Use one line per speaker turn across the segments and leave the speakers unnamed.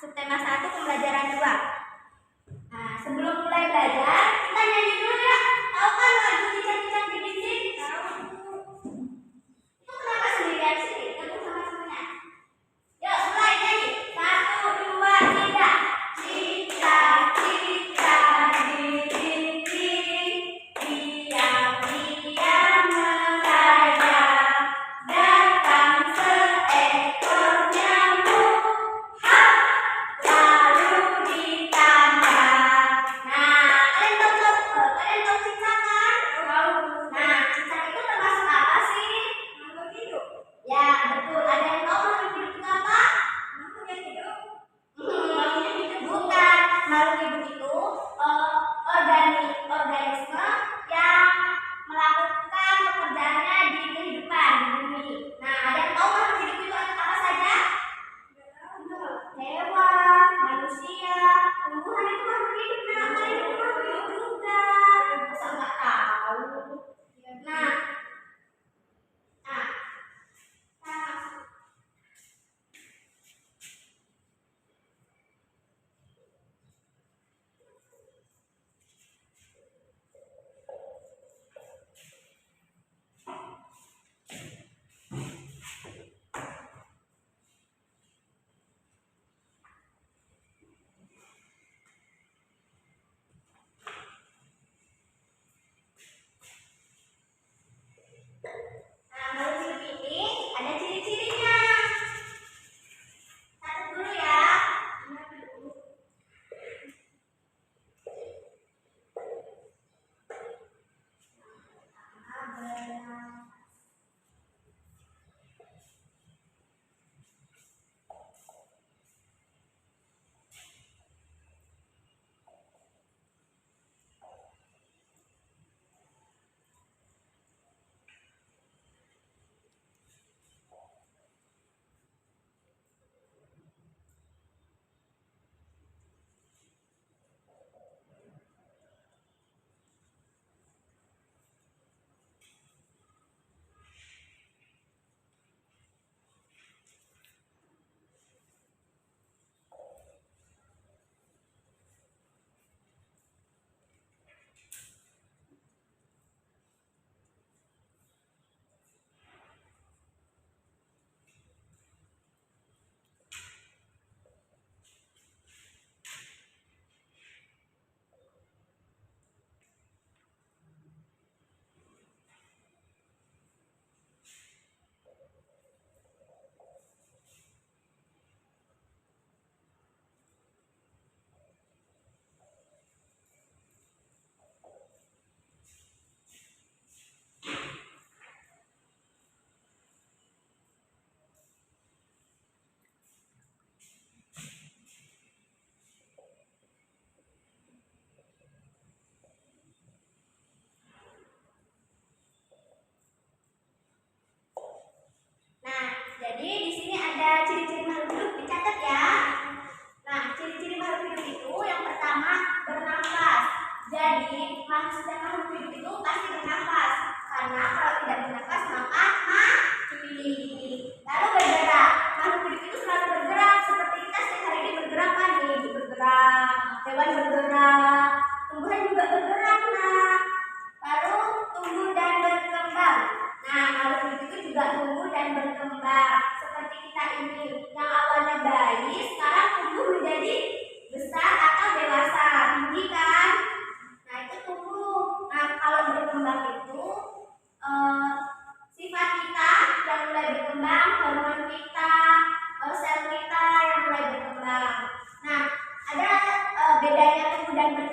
subtema 1 pembelajaran 2. Nah, sebelum mulai belajar, kita nyanyi dulu ya. Tahu kan lagu Cicak-Cicak di Bisik? Tahu. Itu kenapa sendirian sih? Gabung sama temennya. Yuk, mulai nyanyi. 1, 2, 3. Cicak-cicak di dinding, diam-diam merayap, datang seekor nyamuk, hap, lalu ditangkap. Nah, kalian tahu cicak kan? Tahu. Nah, cicak itu termasuk apa sih? Makhluk hidup. Ya, betul. Ada yang tahu makhluk hidup itu apa? Makhluk yang hidup. Bukan. Makhluk hidup itu organisme yang melakukan pekerjaannya di kehidupan di bumi. Nah, ada yang tahu makhluk hidup itu apa saja? Hewan, manusia, tumbuhan itu makhluk hidup. Nah, kalian itu makhluk hidup juga. Masa nggak tahu? Nah, makhluk hidup ini ada ciri-cirinya. Catat dulu ya. Jadi di sini ada ciri-ciri makhluk hidup, dicatat ya. Nah, ciri-ciri makhluk hidup itu yang pertama bernafas. Jadi setiap makhluk hidup itu pasti bernafas. Karena kalau tidak bernafas maka mati. Lalu bergerak. Makhluk hidup itu selalu bergerak. Seperti kita setiap hari ini bergerak kan nih, bergerak. Hewan bergerak. Tumbuhan juga bergerak. Nah, lalu tumbuh dan berkembang. Nah, makhluk hidup itu juga tumbuh dan berkembang. Seperti kita ini, yang awalnya bayi, sekarang tumbuh menjadi besar atau dewasa, tinggi kan? Nah, itu tumbuh. Nah, kalau berkembang itu sifat kita yang mulai berkembang, hormon kita, sel kita yang mulai berkembang. Nah, ada bedanya tumbuh dan berkembang.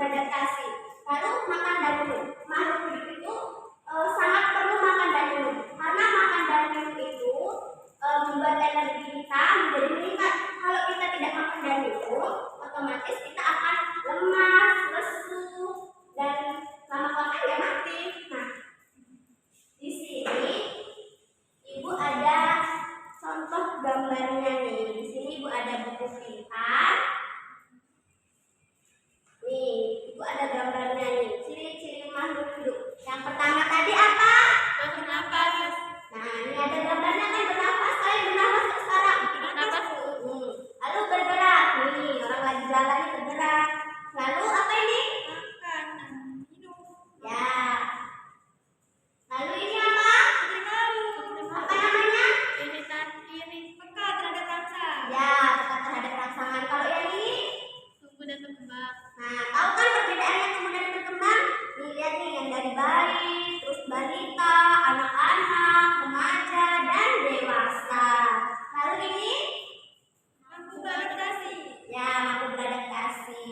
beradaptasi. Lalu makan dan minum. Makhluk hidup itu sangat perlu makan dan minum, karena makan dan minum itu membuat energi kita menjadi meningkat. Kalau kita tidak makan dan minum, otomatis kita akan lemas, lesu, dan lama-kelamaan ya mati. Nah, di sini Ibu ada contoh gambarnya nih. Di sini Ibu ada buku pilihan. Nih, Ibu ada gambarnya nih. Ciri-ciri makhluk hidup. Yang pertama tadi apa? Bernafas. Nah, ini ada gambarnya kan bernafas. Kalian bernafas nggak sekarang? Bernafas. Lalu bergerak. Nih, orang lagi jalan nih bergerak. Lalu apa ini? Makan, minum. Ya. Lalu ini apa? Apa namanya? Ini peka terhadap rangsangan. Ya, peka terhadap rangsangan. Kalau yang ini? Tumbuh dan berkembang. Nah, tahu kan perbedaannya tumbuh dan berkembang? Nih, lihat nih yang dari bayi, terus balita, anak-anak, remaja, dan dewasa. Lalu ini? Mampu beradaptasi. Ya, mampu beradaptasi.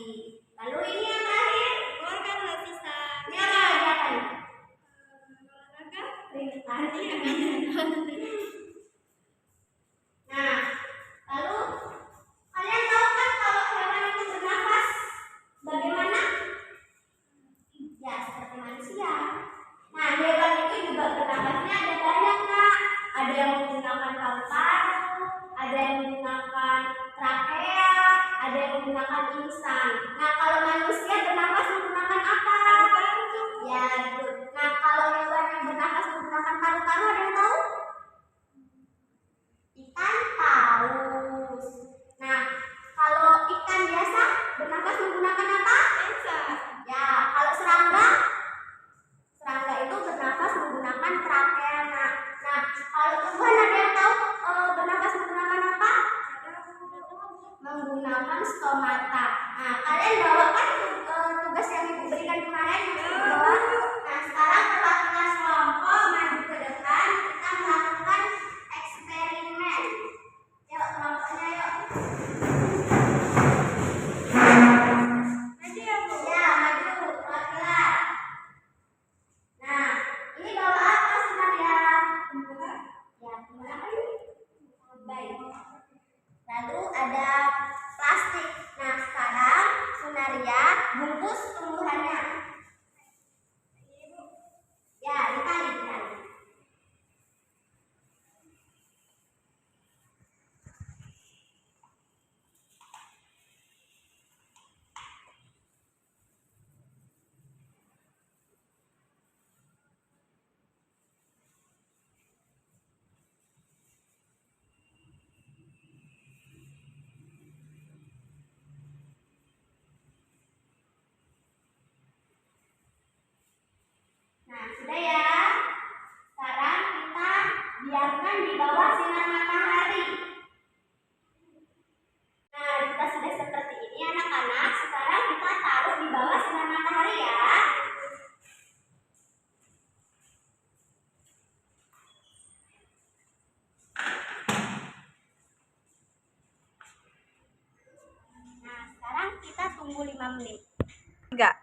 Lalu ini yang terakhir? Organ lapisan. Ini apa nih? Olahraga? Nah, lalu kalian tahu kan kalau hewan itu bernafas bagaimana? Ya, seperti manusia. Nah, hewan itu juga bernafasnya ada banyak, Kak. Ada yang menggunakan paru-paru, ada yang menggunakan trakea, ada yang menggunakan insang. Nah, kalau manusia bernafas menggunakan apa? Ya, betul. Nah, kalau hewan yang bernafas menggunakan paru-paru ada yang tahu? Ikan paus. Nah, kalau ikan biasa bernafas menggunakan apa? Ya, kalau serangga itu bernafas menggunakan trakea. Nah, kalau tumbuhan ada yang tahu bernafas menggunakan apa? Menggunakan stomata. Nah, kalian bawa kan tugas yang Ibu berikan kemarin? Bawa. Nah, sekarang kelas kelompok maju ke depan, kita melakukan eksperimen. Yuk, kelompoknya yuk. Maju ya, Bu? Ya, maju. Keluar. Nah, ini bawa apa Sunaria? Ya, tumbuhan apa ini? Baik. Lalu ada plastik. Nah, sekarang Sunaria bungkus tumbuhannya. Ya, ditali. Nah, sudah ya. Sekarang kita biarkan di bawah sinar matahari. Nah, kita sudah seperti ini anak-anak. Sekarang kita taruh di bawah sinar matahari ya. Nah, sekarang kita tunggu 5 menit.
Enggak.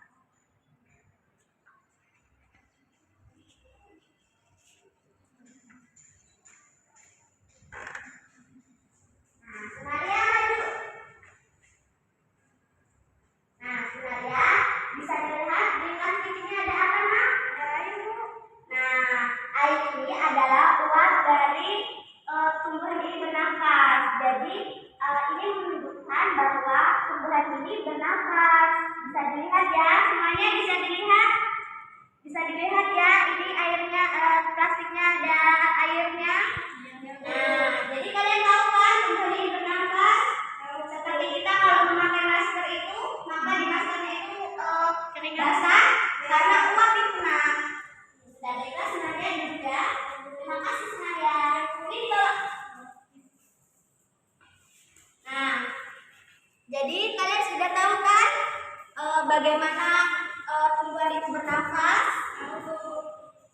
Nah, Sunaria maju. Nah, Sunaria bisa dilihat di plastik ini ada apa, Nak? Ada air, Bu. Nah, air ini adalah uap dari tumbuhan ini bernafas. Jadi, ini menunjukkan bahwa tumbuhan ini bernafas. Bisa dilihat ya, semuanya bisa dilihat. Bisa dilihat ya, ini airnya, plastiknya ada airnya. Nah, jadi kalian tahu kan tumbuhan ini bernafas? Seperti kita kalau memakai masker itu, maka di maskernya itu basah karena uap itu. Nah, sudah baiklah Sunaria juga. Terima kasih Sunaria. Ini bawa. Nah, jadi kalian sudah tahu kan bagaimana tumbuhan itu bernafas?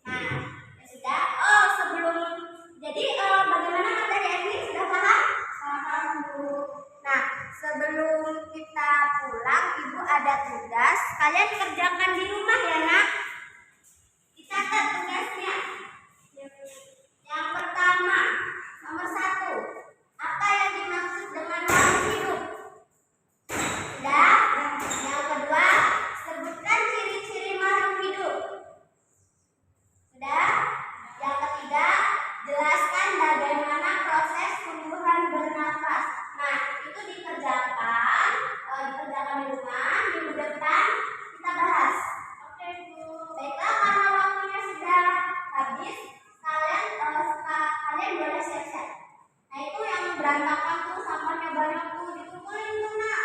Nah, ya sudah. Oh, sebelum jadi bagaimana materi ini sudah paham? Paham, Bu. Nah, sebelum kita pulang, Ibu ada tugas, kalian kerjakan di rumah ya nak. Dicatat tugasnya. Yang pertama, nomor 1. Apa yang dimaksud dengan makhluk hidup? Sudah. Yang kedua, sebutkan ciri-ciri makhluk hidup. Sudah. Yang ketiga, jelaskan bagaimana proses tumbuhan bernafas. Nah, itu dikerjakan di rumah. Minggu depan kita bahas. Oke, Bu. Baiklah, karena waktunya sudah habis, kalian boleh siap-siap. Nah, itu yang berantakan tuh, sampahnya banyak tuh, dikumpulin tuh nak.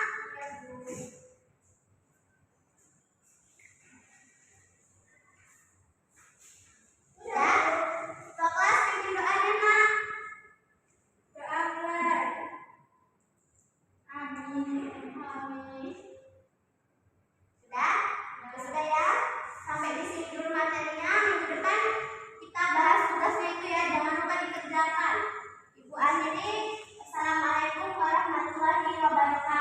Sudah. Ketua kelas bikin doanya nak. Doa mulai. Amin. Amin. Sudah? Sudah ya. Sampai di sini dulu materinya. Minggu depan kita bahas tugasnya itu ya. Jangan lupa dikerjakan. Ibu akhiri. Assalamualaikum warahmatullahi wabarakatuh.